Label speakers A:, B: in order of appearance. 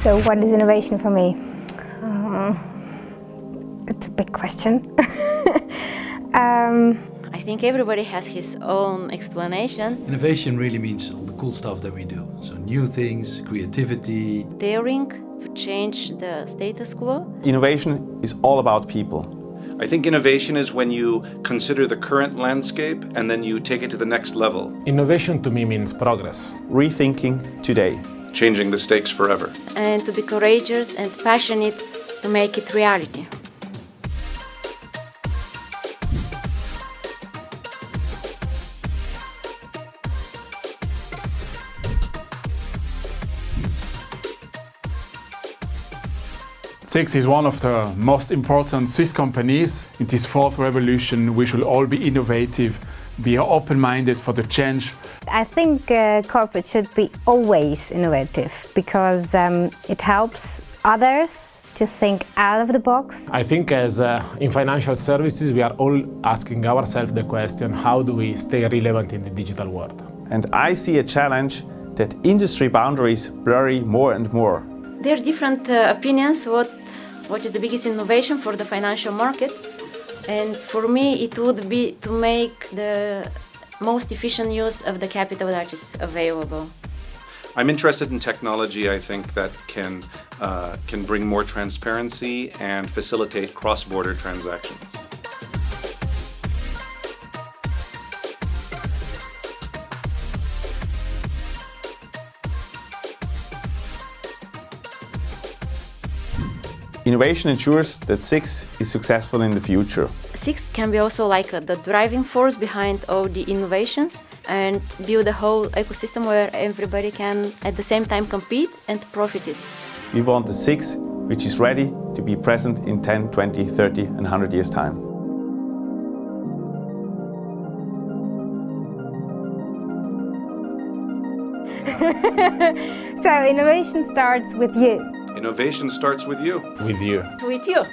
A: So what is innovation for me? It's a big question.
B: I think everybody has his own explanation.
C: Innovation really means all the cool stuff that we do. So new things, creativity.
B: Daring to change the status quo.
D: Innovation is all about people.
E: I think innovation is when you consider the current landscape and then you take it to the next level.
F: Innovation to me means progress.
D: Rethinking today.
E: Changing the stakes forever.
B: And to be courageous and passionate to make it reality.
G: Zurich is one of the most important Swiss companies. In this fourth revolution, we should all be innovative, be open-minded for the change.
A: I think corporate should be always innovative because it helps others to think out of the box.
F: I think as in financial services, we are all asking ourselves the question, how do we stay relevant in the digital world?
D: And I see a challenge that industry boundaries blur more and more.
B: There are different opinions what is the biggest innovation for the financial market. And for me, it would be to make the most efficient use of the capital that is available.
E: I'm interested in technology, I think, that can bring more transparency and facilitate cross-border transactions.
D: Innovation ensures that SIX is successful in the future.
B: SIX can be also like the driving force behind all the innovations and build a whole ecosystem where everybody can at the same time compete and profit it.
D: We want a SIX which is ready to be present in 10, 20, 30 and 100 years' time.
A: So innovation starts with you.
E: Innovation starts with you.
F: With you.
B: With you.